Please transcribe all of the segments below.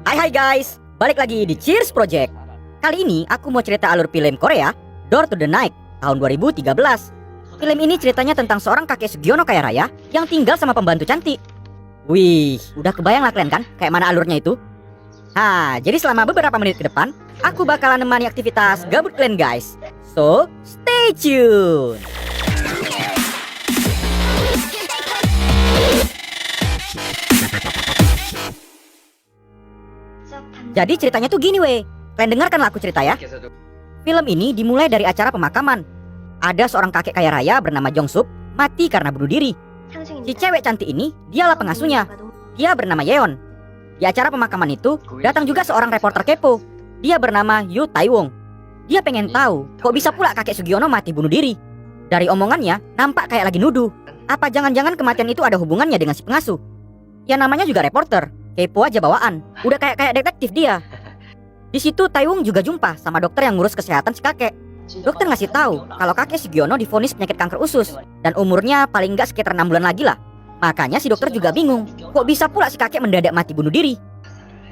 Hai guys, balik lagi di Cheers Project. Kali ini aku mau cerita alur film Korea Door to the Night tahun 2013. Film ini ceritanya tentang seorang kakek Sugiono kaya raya yang tinggal sama pembantu cantik. Wih, udah kebayang lah kalian kan kayak mana alurnya itu? Nah, jadi selama beberapa menit ke depan aku bakalan nemani aktivitas gabut kalian guys. So, stay tune. Jadi ceritanya tuh gini weh. Kalian dengarkanlah aku cerita ya. Film ini dimulai dari acara pemakaman. Ada seorang kakek kaya raya bernama Jong Suk mati karena bunuh diri. Si cewek cantik ini dialah pengasuhnya. Dia bernama Yeon. Di acara pemakaman itu datang juga seorang reporter kepo. Dia bernama Yu Taewong. Dia pengen tahu kok bisa pula kakek Sugiono mati bunuh diri. Dari omongannya nampak kayak lagi nuduh. Apa jangan-jangan kematian itu ada hubungannya dengan si pengasuh? Ya namanya juga reporter. Kepo aja bawaan. Udah kayak detektif dia. Di situ Taewong juga jumpa sama dokter yang ngurus kesehatan si kakek. Dokter ngasih tahu kalau kakek Sugiono divonis penyakit kanker usus dan umurnya paling nggak sekitar 6 bulan lagi lah. Makanya si dokter juga bingung, kok bisa pula si kakek mendadak mati bunuh diri.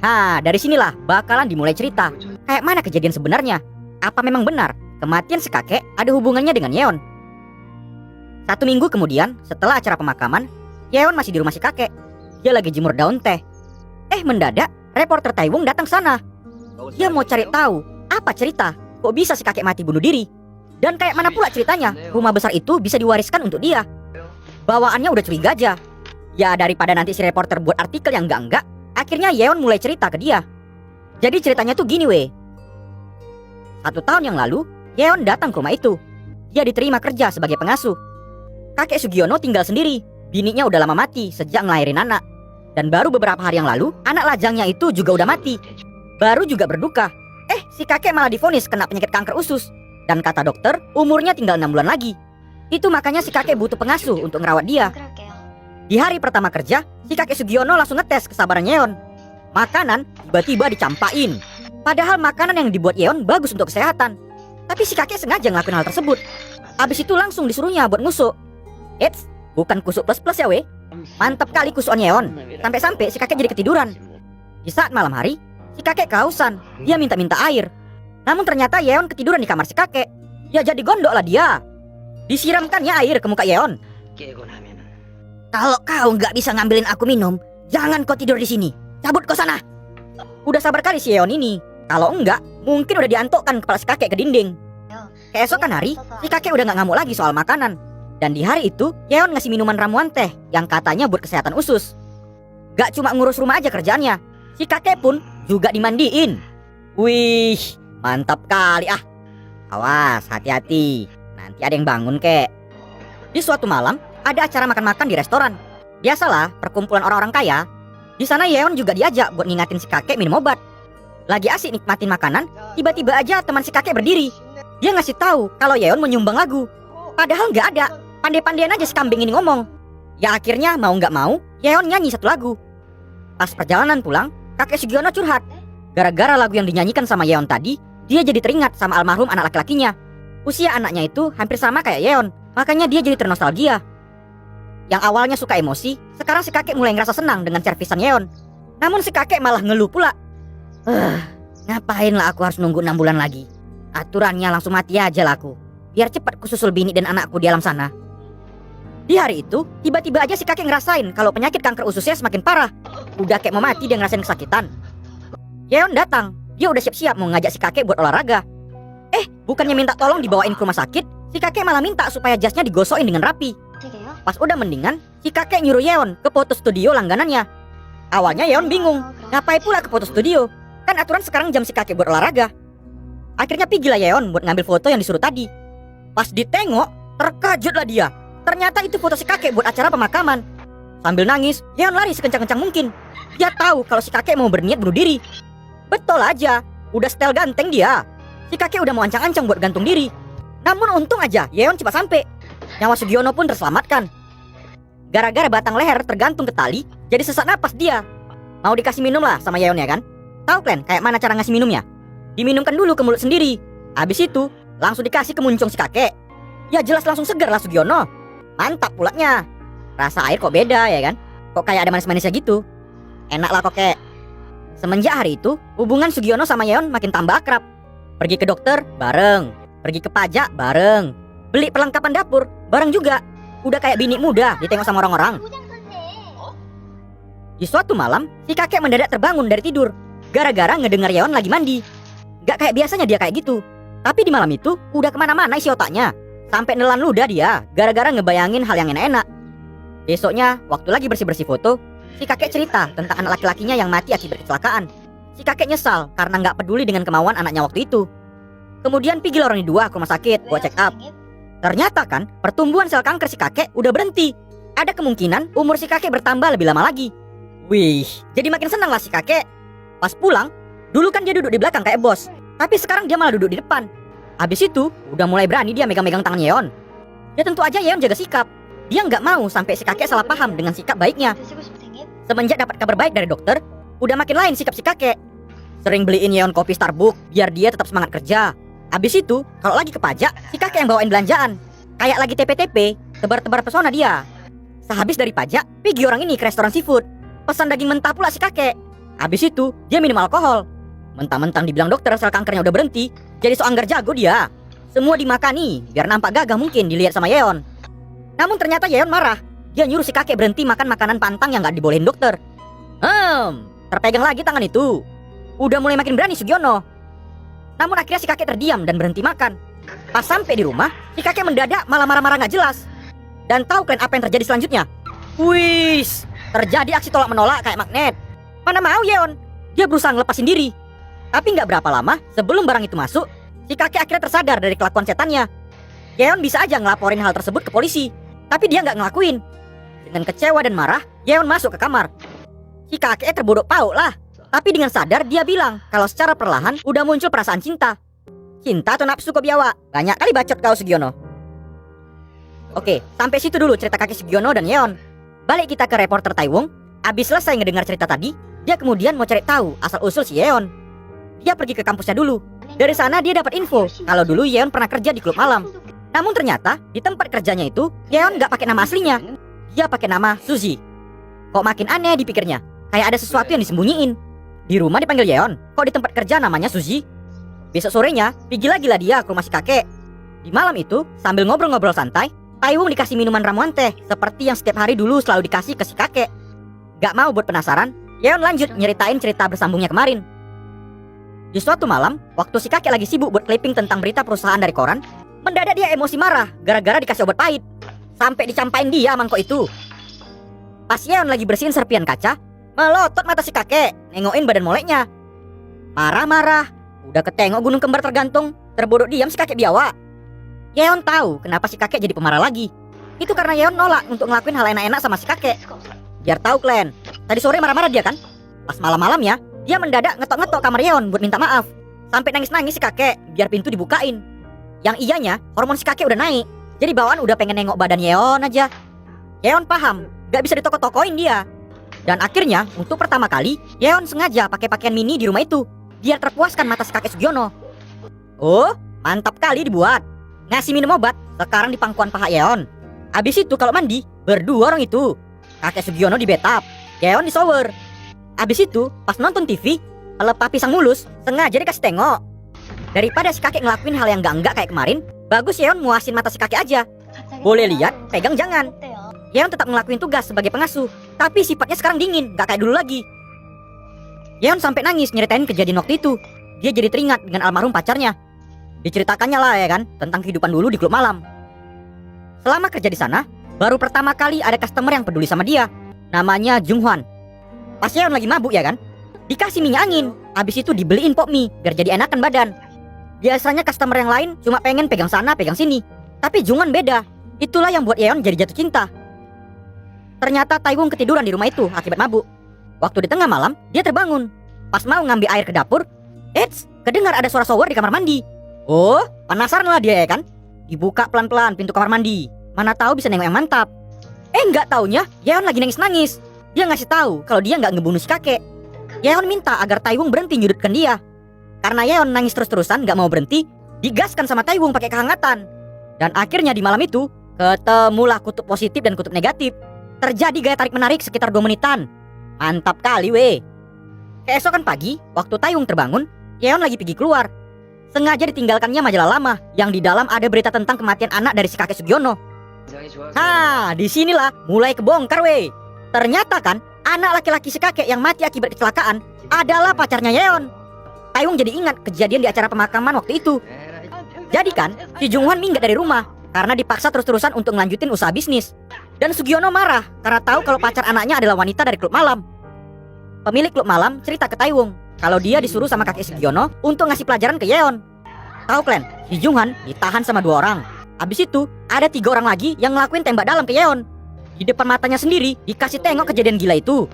Nah, dari sinilah bakalan dimulai cerita. Kayak mana kejadian sebenarnya? Apa memang benar kematian si kakek ada hubungannya dengan Yeon? 1 minggu kemudian, setelah acara pemakaman, Yeon masih di rumah si kakek. Dia lagi jemur daun teh. Mendadak reporter Taewong datang sana. Dia mau cari tahu apa cerita kok bisa si kakek mati bunuh diri. Dan kayak mana pula ceritanya rumah besar itu bisa diwariskan untuk dia. Bawaannya udah curiga aja. Ya daripada nanti si reporter buat artikel yang enggak, akhirnya Yeon mulai cerita ke dia. Jadi ceritanya tuh gini weh. 1 tahun yang lalu Yeon datang ke rumah itu. Dia diterima kerja sebagai pengasuh. Kakek Sugiono tinggal sendiri. Bininya udah lama mati sejak ngelahirin anak. Dan baru beberapa hari yang lalu anak lajangnya itu juga udah mati. Baru juga berduka. Si kakek malah divonis kena penyakit kanker usus. Dan kata dokter umurnya tinggal 6 bulan lagi. Itu makanya si kakek butuh pengasuh untuk ngerawat dia. Di hari pertama kerja, si kakek Sugiono langsung ngetes kesabaran Yeon. Makanan tiba-tiba dicampain. Padahal makanan yang dibuat Yeon bagus untuk kesehatan. Tapi si kakek sengaja ngelakuin hal tersebut. Abis itu langsung disuruhnya buat ngusuk. Eits, bukan kusuk plus-plus ya weh. Mantap kali kusukan Yeon. Sampai-sampai si kakek jadi ketiduran. Di saat malam hari, si kakek kehausan. Dia minta-minta air. Namun ternyata Yeon ketiduran di kamar si kakek. Ya jadi gondok lah dia. Disiramkannya air ke muka Yeon. Kalau kau nggak bisa ngambilin aku minum, jangan kau tidur di sini. Cabut kau sana. Udah sabar kali si Yeon ini. Kalau enggak, mungkin udah diantokkan kepala si kakek ke dinding. Keesokan hari, si kakek udah nggak ngamuk lagi soal makanan. Dan di hari itu, Yeon ngasih minuman ramuan teh yang katanya buat kesehatan usus. Gak cuma ngurus rumah aja kerjaannya, si kakek pun juga dimandiin. Wih, mantap kali ah. Awas, hati-hati. Nanti ada yang bangun kek. Di suatu malam, ada acara makan-makan di restoran. Biasalah, perkumpulan orang-orang kaya. Di sana Yeon juga diajak buat ngingatin si kakek minum obat. Lagi asik nikmatin makanan, tiba-tiba aja teman si kakek berdiri. Dia ngasih tahu kalau Yeon menyumbang lagu. Padahal nggak ada. Pandai-pandaian aja si kambing ini ngomong. Ya akhirnya mau nggak mau, Yeon nyanyi 1 lagu. Pas perjalanan pulang, kakek Sugiono curhat. Gara-gara lagu yang dinyanyikan sama Yeon tadi, dia jadi teringat sama almarhum anak laki-lakinya. Usia anaknya itu hampir sama kayak Yeon, makanya dia jadi ternostalgia. Yang awalnya suka emosi, sekarang si kakek mulai ngerasa senang dengan servisan Yeon. Namun si kakek malah ngeluh pula. Ngapain lah aku harus nunggu 6 bulan lagi? Aturannya langsung mati aja lah aku. Biar cepat kususul bini dan anakku di alam sana. Di hari itu, tiba-tiba aja si kakek ngerasain kalau penyakit kanker ususnya semakin parah. Udah kayak mau mati dia ngerasain kesakitan. Yeon datang, dia udah siap-siap mau ngajak si kakek buat olahraga. Bukannya minta tolong dibawain ke rumah sakit, si kakek malah minta supaya jasnya digosokin dengan rapi. Pas udah mendingan, si kakek nyuruh Yeon ke foto studio langganannya. Awalnya Yeon bingung, ngapain pula ke foto studio? Kan aturan sekarang jam si kakek buat olahraga. Akhirnya pergilah Yeon buat ngambil foto yang disuruh tadi. Pas ditengok, terkejutlah dia. Ternyata itu foto si kakek buat acara pemakaman. Sambil nangis, Yeon lari sekencang-kencang mungkin. Dia tahu kalau si kakek mau berniat bunuh diri. Betul aja, udah setel ganteng dia. Si kakek udah mau ancang-ancang buat gantung diri. Namun untung aja Yeon cepat sampai. Nyawa Sugiono pun terselamatkan. Gara-gara batang leher tergantung ke tali, jadi sesak napas dia. Mau dikasih minum lah sama Yeon ya kan? Tahu kalian kayak mana cara ngasih minumnya? Diminumkan dulu ke mulut sendiri. Habis itu langsung dikasih ke muncung si kakek. Ya jelas langsung segar lah Sugiono. Mantap pulanya. Rasa air kok beda ya kan? Kok kayak ada manis-manisnya gitu. Enak lah kok kek. Semenjak hari itu, hubungan Sugiono sama Yeon makin tambah akrab. Pergi ke dokter bareng, pergi ke pajak bareng, beli perlengkapan dapur bareng juga. Udah kayak bini muda ditengok sama orang-orang. Di suatu malam, si kakek mendadak terbangun dari tidur gara-gara ngedengar Yeon lagi mandi. Gak kayak biasanya dia kayak gitu. Tapi di malam itu udah kemana-mana isi otaknya. Sampai nelan ludah dia gara-gara ngebayangin hal yang enak-enak. Besoknya, waktu lagi bersih-bersih foto, si kakek cerita tentang anak laki-lakinya yang mati akibat kecelakaan. Si kakek nyesal karena nggak peduli dengan kemauan anaknya waktu itu. Kemudian pergi orang dua ke rumah sakit buat check up. Ternyata kan pertumbuhan sel kanker si kakek udah berhenti. Ada kemungkinan umur si kakek bertambah lebih lama lagi. Wih, jadi makin senang lah si kakek. Pas pulang, dulu kan dia duduk di belakang kayak bos, tapi sekarang dia malah duduk di depan. Habis itu udah mulai berani dia megang-megang tangan Yeon. Ya tentu aja Yeon jaga sikap. Dia nggak mau sampai si kakek salah paham dengan sikap baiknya. Semenjak dapat kabar baik dari dokter, udah makin lain sikap si kakek. Sering beliin Yeon kopi Starbucks biar dia tetap semangat kerja. Habis itu, kalau lagi ke pajak, si kakek yang bawain belanjaan. Kayak lagi TP-TP, tebar-tebar pesona dia. Sehabis dari pajak, pergi orang ini ke restoran seafood. Pesan daging mentah pula si kakek. Habis itu, dia minum alkohol. Mentang-mentang dibilang dokter sel kankernya udah berhenti, jadi so anggar jago dia. Semua dimakani, biar nampak gagah mungkin dilihat sama Yeon. Namun ternyata Yeon marah. Dia nyuruh si kakek berhenti makan makanan pantang yang gak dibolehin dokter. Terpegang lagi tangan itu. Udah mulai makin berani Sugiono. Namun akhirnya si kakek terdiam dan berhenti makan. Pas sampai di rumah, si kakek mendadak malah marah-marah gak jelas. Dan tahu kalian apa yang terjadi selanjutnya? Wis, terjadi aksi tolak menolak kayak magnet. Mana mau Yeon? Dia berusaha ngelepasin diri. Tapi gak berapa lama sebelum barang itu masuk, si kakek akhirnya tersadar dari kelakuan setannya. Yeon bisa aja ngelaporin hal tersebut ke polisi, tapi dia nggak ngelakuin. Dengan kecewa dan marah, Yeon masuk ke kamar. Si kakek terbodok pauk lah. Tapi dengan sadar dia bilang kalau secara perlahan udah muncul perasaan cinta. Cinta atau nafsu kok biawa? Banyak kali bacot kau Sugiono. Oke, sampai situ dulu cerita kakek Sugiono dan Yeon. Balik kita ke reporter Taewong. Abis selesai ngedengar cerita tadi, dia kemudian mau cari tahu asal-usul si Yeon. Dia pergi ke kampusnya dulu. Dari sana dia dapat info kalau dulu Yeon pernah kerja di klub malam. Namun ternyata di tempat kerjanya itu Yeon nggak pakai nama aslinya. Dia pakai nama Suzy. Kok makin aneh dipikirnya, kayak ada sesuatu yang disembunyiin. Di rumah dipanggil Yeon, kok di tempat kerja namanya Suzy? Besok sorenya pergi lagi lah dia ke rumah si kakek. Di malam itu sambil ngobrol-ngobrol santai, Taewong dikasih minuman ramuan teh seperti yang setiap hari dulu selalu dikasih ke si kakek. Gak mau buat penasaran, Yeon lanjut nyeritain cerita bersambungnya kemarin. Di suatu malam, waktu si kakek lagi sibuk buat clipping tentang berita perusahaan dari koran, mendadak dia emosi marah gara-gara dikasih obat pahit. Sampai dicampain dia mangkok itu. Pas Yeon lagi bersihin serpian kaca, melotot mata si kakek, nengokin badan moleknya. Marah-marah, udah ketengok gunung kembar tergantung, terbodok diam si kakek biawa. Yeon tahu kenapa si kakek jadi pemarah lagi. Itu karena Yeon nolak untuk ngelakuin hal enak-enak sama si kakek. Biar tahu kalian, tadi sore marah-marah dia kan? Pas malam-malamnya, dia mendadak ngetok-ngetok kamar Yeon buat minta maaf. Sampai nangis-nangis si kakek biar pintu dibukain. Yang iyanya, hormon si kakek udah naik. Jadi bawaan udah pengen nengok badan Yeon aja. Yeon paham, gak bisa ditoko-tokoin dia. Dan akhirnya, untuk pertama kali, Yeon sengaja pakai pakaian mini di rumah itu biar terpuaskan mata si kakek Sugiono. Oh, mantap kali dibuat. Ngasih minum obat, sekarang di pangkuan paha Yeon. Abis itu kalau mandi, berdua orang itu. Kakek Sugiono di bathtub, Yeon di shower. Abis itu, pas nonton TV, pelepah pisang mulus, sengaja dikasih tengok. Daripada si kakek ngelakuin hal yang enggak kayak kemarin, bagus Yeon muasin mata si kakek aja. Boleh lihat, pegang jangan. Yeon tetap ngelakuin tugas sebagai pengasuh, tapi sifatnya sekarang dingin, gak kayak dulu lagi. Yeon sampai nangis nyeritain kejadian waktu itu. Dia jadi teringat dengan almarhum pacarnya. Diceritakannya lah ya kan, tentang kehidupan dulu di klub malam. Selama kerja di sana, baru pertama kali ada customer yang peduli sama dia. Namanya Junghwan. Pas Yeon lagi mabuk ya kan, dikasih minyak angin, habis itu dibeliin pok mie biar jadi enakan badan. Biasanya customer yang lain cuma pengen pegang sana pegang sini, tapi Junghwan beda. Itulah yang buat Yeon jadi jatuh cinta. Ternyata Taewong ketiduran di rumah itu akibat mabuk. Waktu di tengah malam, dia terbangun. Pas mau ngambil air ke dapur, kedengar ada suara shower di kamar mandi. Oh, penasaran lah dia ya kan. Dibuka pelan-pelan pintu kamar mandi. Mana tahu bisa nengok yang mantap. Nggak taunya Yeon lagi nangis-nangis. Dia ngasih tahu kalau dia nggak ngebunuh si kakek. Yeon minta agar Taewong berhenti nyudutkan dia. Karena Yeon nangis terus-terusan nggak mau berhenti, digaskan sama Taewong pakai kehangatan. Dan akhirnya di malam itu, ketemulah kutub positif dan kutub negatif. Terjadi gaya tarik-menarik sekitar 2 menitan. Mantap kali weh. Keesokan pagi, waktu Taeyong terbangun, Yeon lagi pergi keluar. Sengaja ditinggalkannya majalah lama yang di dalam ada berita tentang kematian anak dari si kakek Sugiono. Nah, disinilah mulai kebongkar weh. Ternyata kan, anak laki-laki si kakek yang mati akibat kecelakaan adalah pacarnya Yeon. Taeyong jadi ingat kejadian di acara pemakaman waktu itu. Jadi kan, si Junghwan minggat dari rumah karena dipaksa terus-terusan untuk ngelanjutin usaha bisnis. Dan Sugiono marah karena tahu kalau pacar anaknya adalah wanita dari klub malam. Pemilik klub malam cerita ke Taeyong kalau dia disuruh sama kakek Sugiono untuk ngasih pelajaran ke Yeon. Tahu kalian, si Junghwan ditahan sama 2 orang. Abis itu, ada 3 orang lagi yang ngelakuin tembak dalam ke Yeon. Di depan matanya sendiri, dikasih tengok kejadian gila itu.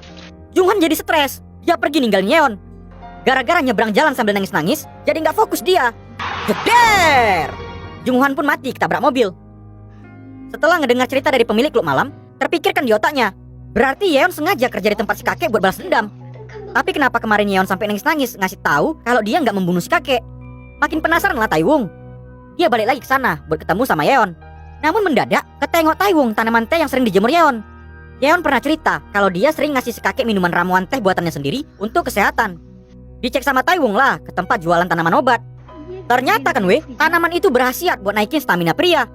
Junghwan jadi stres, dia pergi ninggalin Yeon. Gara-gara nyebrang jalan sambil nangis-nangis, jadi nggak fokus dia. Jeder! Junghwan pun mati ketabrak mobil. Setelah ngedengar cerita dari pemilik klub malam, terpikirkan di otaknya, berarti Yeon sengaja kerja di tempat si kakek buat balas dendam. Tapi kenapa kemarin Yeon sampai nangis-nangis ngasih tahu kalau dia nggak membunuh si kakek? Makin penasaran lah Taeyong. Dia balik lagi ke sana buat ketemu sama Yeon. Namun mendadak ketengok Taeyong tanaman teh yang sering dijemur Yeon. Yeon pernah cerita kalau dia sering ngasih si kakek minuman ramuan teh buatannya sendiri untuk kesehatan. Dicek sama Taeyong lah ke tempat jualan tanaman obat. Ternyata kan weh, tanaman itu berkhasiat buat naikin stamina pria.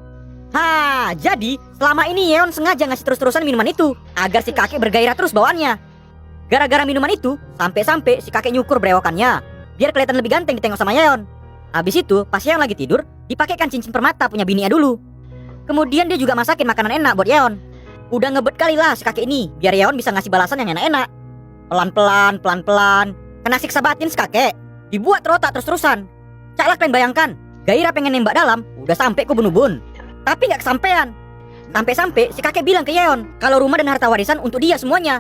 Jadi selama ini Yeon sengaja ngasih terus-terusan minuman itu agar si kakek bergairah terus bawaannya. Gara-gara minuman itu, sampai-sampai si kakek nyukur berewokannya biar kelihatan lebih ganteng ditengok sama Yeon. Habis itu, pas Yeon lagi tidur, dipakaikan cincin permata punya bininya dulu. Kemudian dia juga masakin makanan enak buat Yeon. Udah ngebet kali lah si kakek ini biar Yeon bisa ngasih balasan yang enak-enak. Pelan-pelan, kena siksa batin si kakek. Dibuat terotak terus-terusan. Caklah kalian bayangkan, gairah pengen nembak dalam, udah sampai ke ubun-ubun. Tapi nggak kesampean. Sampai-sampai si kakek bilang ke Yeon kalau rumah dan harta warisan untuk dia semuanya.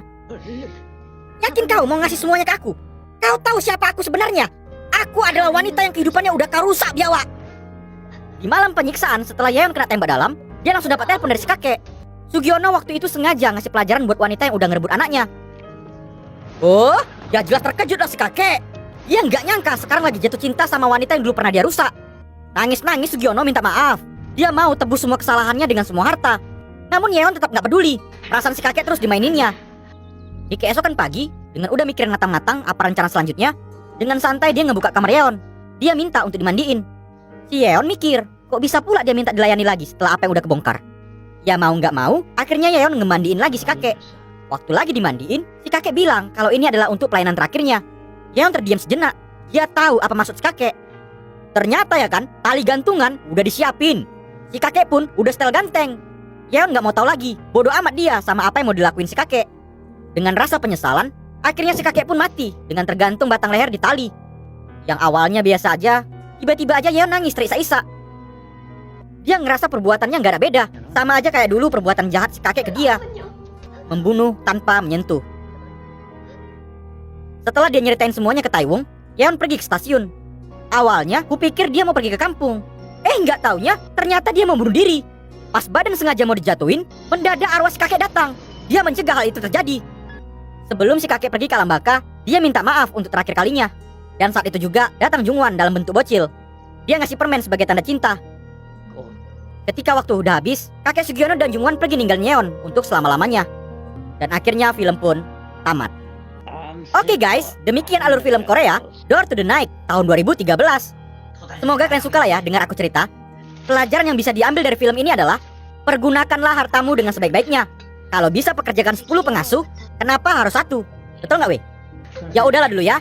Yakin kau mau ngasih semuanya ke aku? Kau tahu siapa aku sebenarnya? Aku adalah wanita yang kehidupannya udah kau rusak biawak. Di malam penyiksaan setelah Yeon kena tembak dalam, dia langsung dapat telepon dari si kakek. Sugiono waktu itu sengaja ngasih pelajaran buat wanita yang udah ngerebut anaknya. Oh, ya jelas terkejut lah si kakek. Dia nggak nyangka sekarang lagi jatuh cinta sama wanita yang dulu pernah dia rusak. Nangis-nangis Sugiono minta maaf. Dia mau tebus semua kesalahannya dengan semua harta. Namun Yeon tetap nggak peduli. Perasaan si kakek terus dimaininnya. Di keesokan pagi, dengan udah mikirin matang-matang apa rencana selanjutnya, dengan santai dia ngebuka kamar Yeon. Dia minta untuk dimandiin. Si Yeon mikir, kok bisa pula dia minta dilayani lagi setelah apa yang udah kebongkar. Ya mau nggak mau, akhirnya Yeon ngemandiin lagi si kakek. Waktu lagi dimandiin, si kakek bilang kalau ini adalah untuk pelayanan terakhirnya. Yeon terdiam sejenak. Dia tahu apa maksud si kakek. Ternyata ya kan, tali gantungan udah disiapin. Si kakek pun udah setel ganteng. Yeon nggak mau tahu lagi, bodoh amat dia sama apa yang mau dilakuin si kakek. Dengan rasa penyesalan, akhirnya si kakek pun mati dengan tergantung batang leher di tali. Yang awalnya biasa aja, tiba-tiba aja Yeon nangis terisak-isak. Dia ngerasa perbuatannya nggak ada beda, sama aja kayak dulu perbuatan jahat si kakek ke dia. Membunuh tanpa menyentuh. Setelah dia nyeritain semuanya ke Taeyong, Yeon pergi ke stasiun. Awalnya, kupikir dia mau pergi ke kampung. Nggak taunya, ternyata dia mau bunuh diri. Pas badan sengaja mau dijatuhin, mendadak arwah si kakek datang. Dia mencegah hal itu terjadi. Sebelum si kakek pergi ke alam baka, dia minta maaf untuk terakhir kalinya. Dan saat itu juga datang Junghwan dalam bentuk bocil. Dia ngasih permen sebagai tanda cinta. Ketika waktu udah habis, kakek Sugiono dan Junghwan pergi ninggalin Yeon untuk selama-lamanya. Dan akhirnya film pun tamat. Oke guys, demikian alur film Korea Door to the Night tahun 2013. Semoga kalian suka lah ya dengar aku cerita. Pelajaran yang bisa diambil dari film ini adalah pergunakanlah hartamu dengan sebaik-baiknya. Kalau bisa pekerjakan 10 pengasuh, kenapa harus 1? Betul nggak weh? Ya udahlah dulu ya.